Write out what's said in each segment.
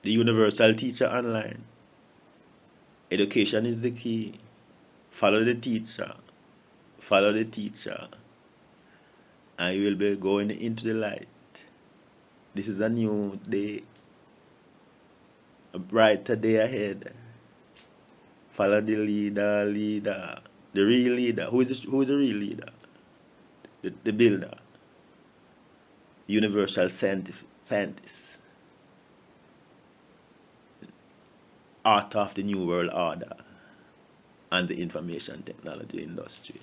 The universal teacher online. Education is the key. Follow the teacher. Follow the teacher. And you will be going into the light. This is a new day. A brighter day ahead. Follow the leader. The real leader. Who is the real leader? The builder. Universal scientist. Author of the New World Order and the information technology industry.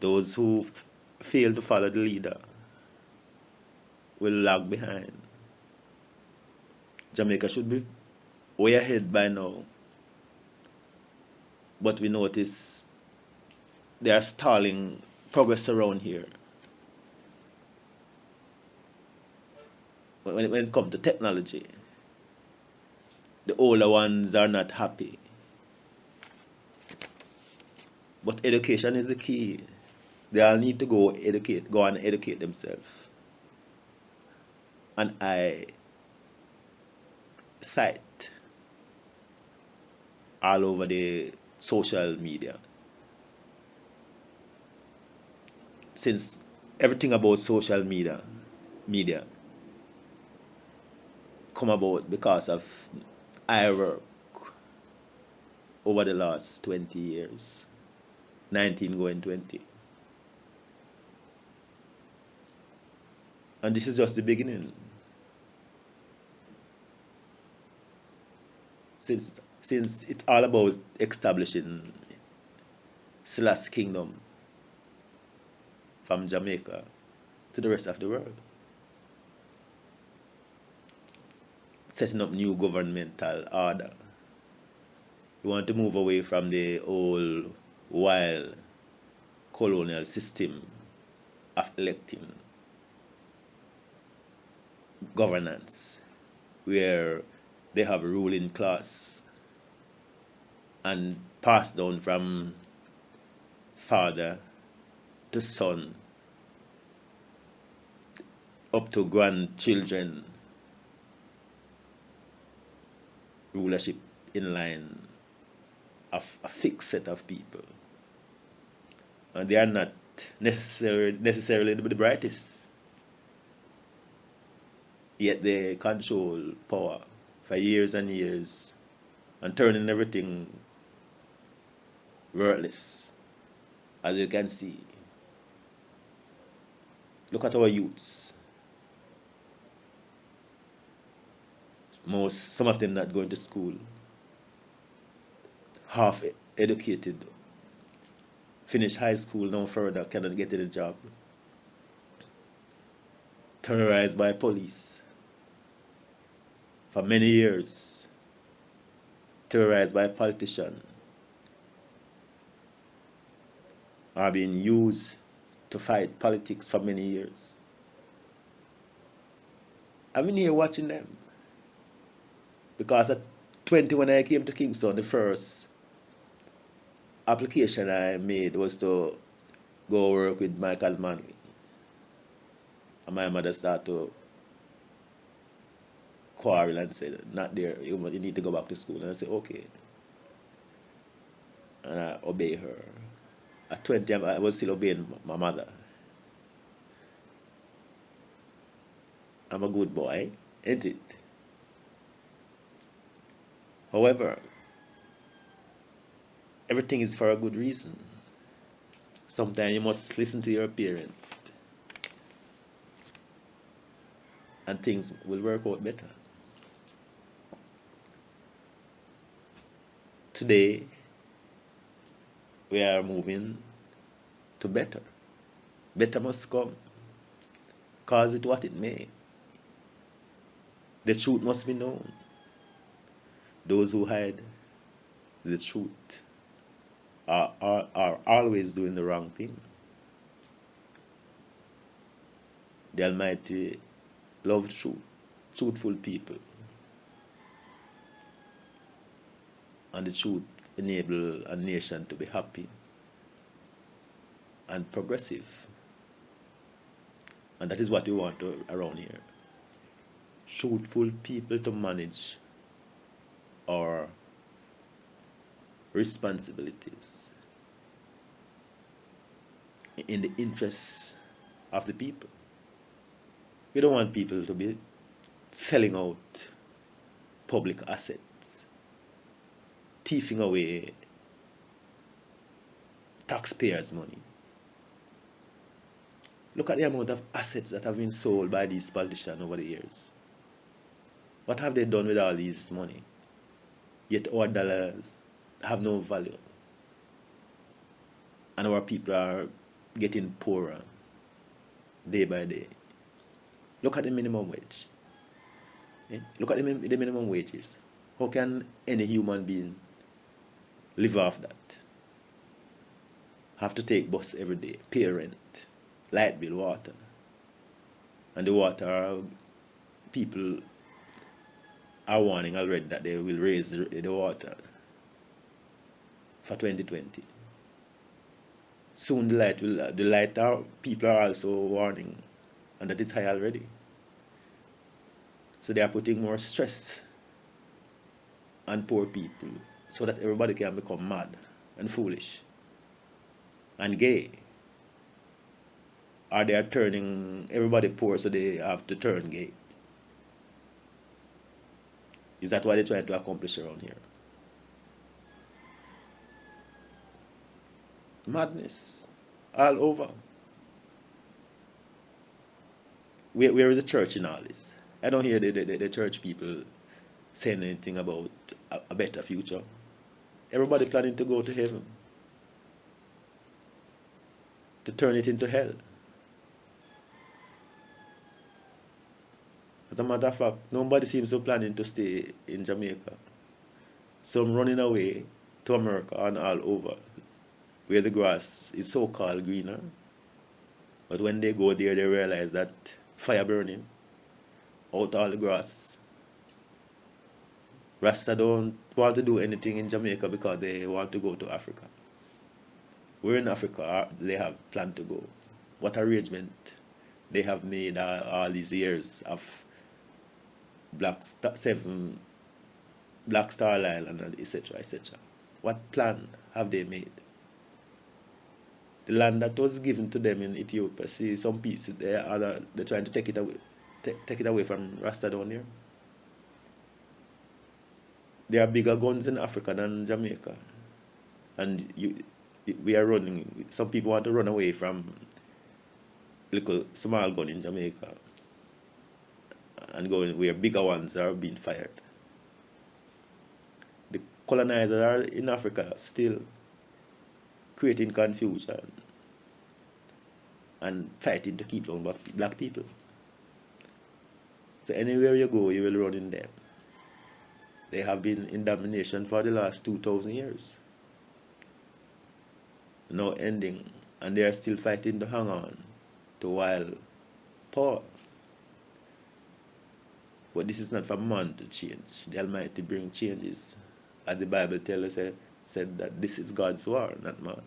Those who fail to follow the leader will lag behind. Jamaica should be way ahead by now, but we notice they are stalling progress around here. When it comes to technology, the older ones are not happy. But education is the key. They all need to go and educate themselves. And I cite all over the social media. Since everything about social media come about because of I work over the last 20 years, 19 going 20. And this is just the beginning. Since it's all about establishing Selassie Kingdom from Jamaica to the rest of the world. Setting up new governmental order. We want to move away from the old wild colonial system of electing governance, where they have a ruling class and passed down from father to son up to grandchildren, rulership in line of a fixed set of people. And they are not necessarily the brightest, yet they control power for years and years and turning everything worthless. As you can see, look at our youths. Some of them not going to school, half educated, finish high school, no further, cannot get a job, terrorized by police for many years, terrorized by politicians, are being used to fight politics for many years. I've been here watching them. Because at 20, when I came to Kingston, the first application I made was to go work with Michael Manley. And my mother started to quarrel and said, not there, you need to go back to school. And I said, okay. And I obey her. At 20, I was still obeying my mother. I'm a good boy, ain't it? However, everything is for a good reason. Sometimes you must listen to your parents, and things will work out better. Today, we are moving to better. Better must come. Cause it what it may. The truth must be known. Those who hide the truth are always doing the wrong thing. The Almighty loves truth, truthful people. And the truth enables a nation to be happy and progressive. And that is what we want around here. Truthful people to manage our responsibilities in the interests of the people. We don't want people to be selling out public assets, thieving away taxpayers' money. Look at the amount of assets that have been sold by these politicians over the years. What have they done with all this money? Yet our dollars have no value. And our people are getting poorer day by day. Look at the minimum wage. Look at the minimum wages. How can any human being live off that? Have to take bus every day, pay rent, light bill, water. And the water, people are warning already that they will raise the water for 2020. Soon the light people are also warning, and that is high already. So they are putting more stress on poor people so that everybody can become mad and foolish and gay. Or they are turning everybody poor so they have to turn gay. Is that what they're trying to accomplish around here? Madness all over. Where is the church in all this? I don't hear the church people saying anything about a better future. Everybody planning to go to heaven, to turn it into hell. As a matter of fact, nobody seems to planning to stay in Jamaica. Some running away to America and all over, where the grass is so-called greener. But when they go there, they realize that fire burning out all the grass. Rasta don't want to do anything in Jamaica because they want to go to Africa. Where in Africa they have planned to go? What arrangement they have made all these years of Black Star Island, and etc. etc. What plan have they made? The land that was given to them in Ethiopia, see some pieces they're trying to take it away, take it away from Rasta down here. There are bigger guns in Africa than Jamaica, and we are running. Some people want to run away from little small gun in Jamaica and going where bigger ones are being fired. The colonizers are in Africa still creating confusion and fighting to keep down black people. So anywhere you go, you will run in them. They have been in domination for the last 2,000 years. No ending, and they are still fighting to hang on to wild power. But this is not for man to change. The Almighty bring changes. As the Bible tells us, said that this is God's war, not man.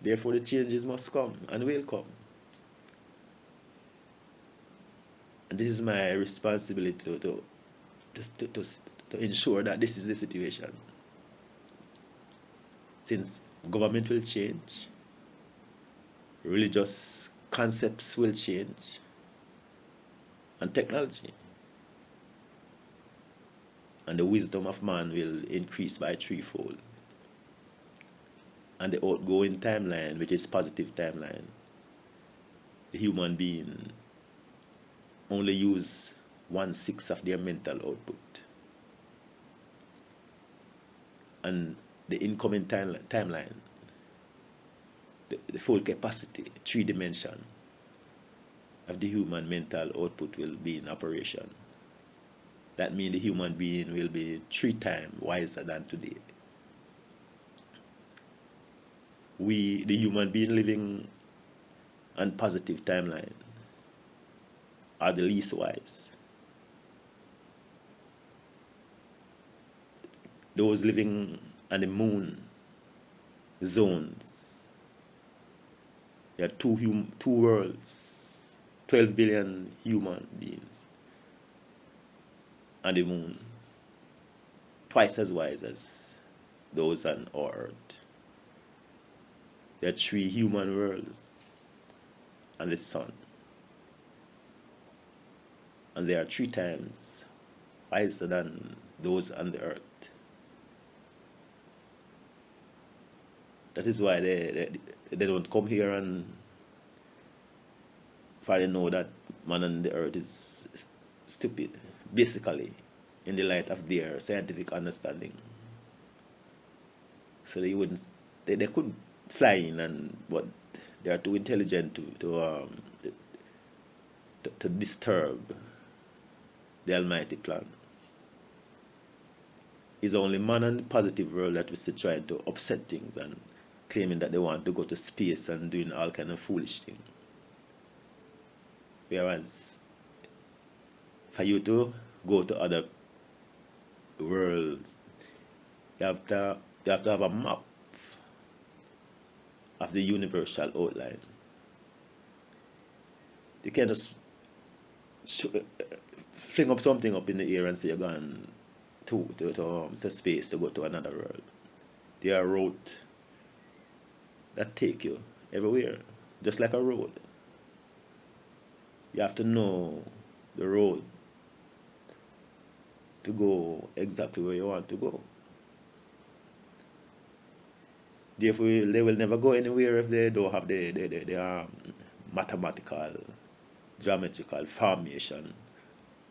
Therefore the changes must come and will come. And this is my responsibility to ensure that this is the situation. Since government will change, religious concepts will change, and technology. And the wisdom of man will increase by threefold. And the outgoing timeline, which is positive timeline, the human being only use 1/6 of their mental output. And the incoming timeline, the full capacity, 3 dimension of the human mental output will be in operation. That means the human being will be 3 times wiser than today. We, the human being living on positive timeline, are the least wise. Those living on the moon zones There are two worlds, 12 billion human beings on the moon, twice as wise as those on our Earth. There are three human worlds on the sun, and they are three times wiser than those on the Earth. That is why they don't come here and probably know that man on the Earth is stupid, basically, in the light of their scientific understanding. So they wouldn't, they could fly in, but they are too intelligent to disturb the Almighty plan. It's only man and the positive world that we see trying to upset things and claiming that they want to go to space and doing all kind of foolish things. Whereas for you to go to other worlds, you have to have a map of the universal outline. You can't just fling up something up in the air and say you're going to space to go to another world. There are roads that take you everywhere, just like a road. You have to know the road to go exactly where you want to go. Therefore, they will never go anywhere if they don't have the mathematical, geometrical formation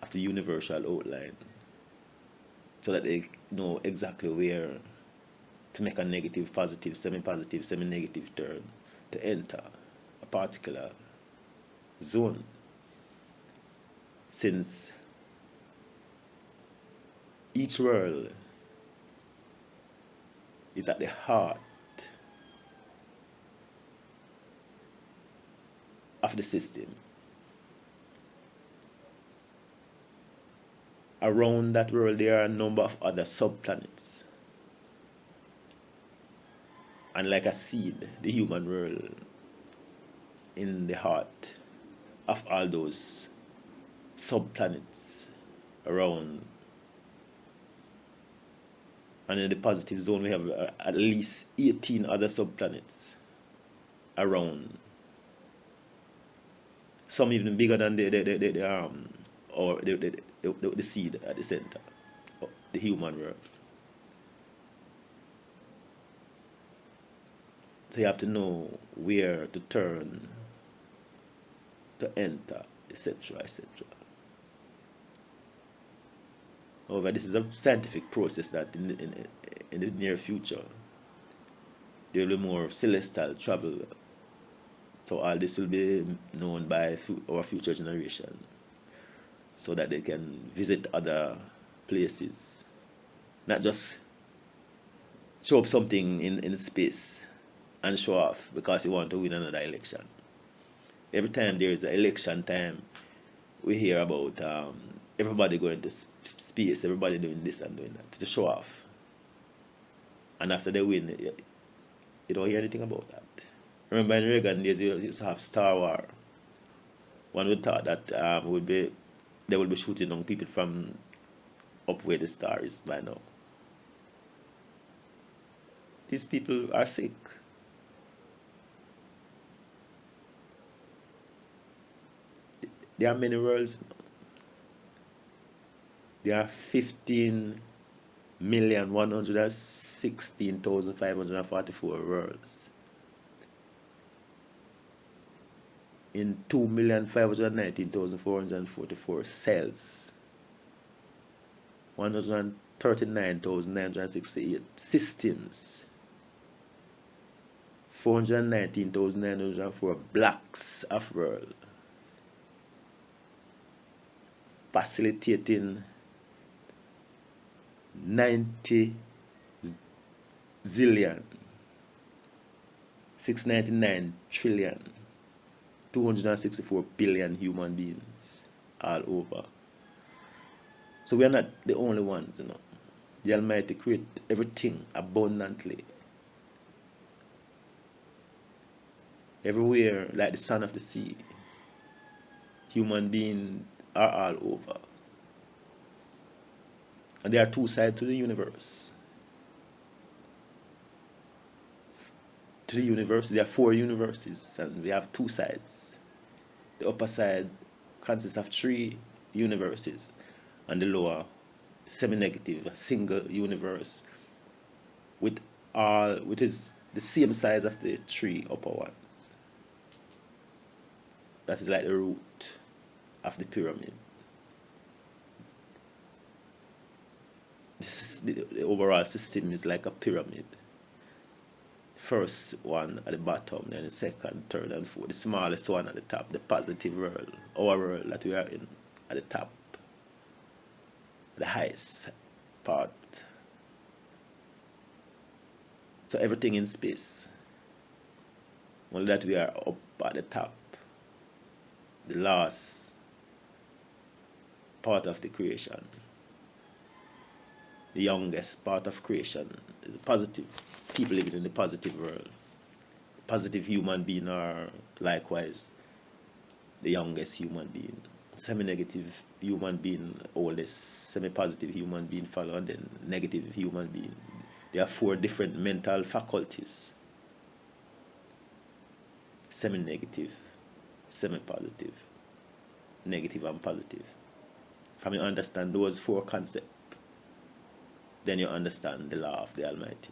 of the universal outline, so that they know exactly where to make a negative, positive, semi-positive, semi-negative turn to enter a particular zone. Since each world is at the heart of the system. Around that world, there are a number of other subplanets. And like a seed, the human world in the heart of all those subplanets around. And in the positive zone, we have at least 18 other subplanets around. Some even bigger than the seed at the center, the human world. So you have to know where to turn, to enter, etc., etc. However, this is a scientific process that in the near future there will be more celestial travel. So all this will be known by our future generation, so that they can visit other places, not just show up something in space and show off because you want to win another election. Every time there is an election time, we hear about everybody going to space, everybody doing this and doing that to show off. And after they win, you don't hear anything about that. Remember in Reagan days, you used to have Star Wars. One would thought that they would be shooting on people from up where the star is by now. These people are sick. There are many worlds. There are 15,116,544 worlds in 2,519,444 cells, 139,968 systems, 419,904 blocks of world, facilitating 90 zillion 699 trillion 264 billion human beings all over. So we are not the only ones, The Almighty created everything abundantly. Everywhere, like the sand of the sea, human beings are all over. And there are two sides to the universe. To the universe, there are four universes, and we have two sides. The upper side consists of three universes, and the lower, semi-negative, a single universe with all, which is the same size of the three upper ones. That is like the root of the pyramid. The overall system is like a pyramid. First one at the bottom, then the second, third, and fourth. The smallest one at the top, the positive world, our world that we are in, at the top, the highest part. So everything in space, only that we are up at the top, the last part of the creation, the youngest part of creation is positive. People living in the positive world. Positive human being are likewise the youngest human being. Semi-negative human being oldest, semi-positive human being follow, and then negative human being. There are four different mental faculties: semi-negative, semi-positive, negative, and positive. From you understand those four concepts, then you understand the law of the Almighty.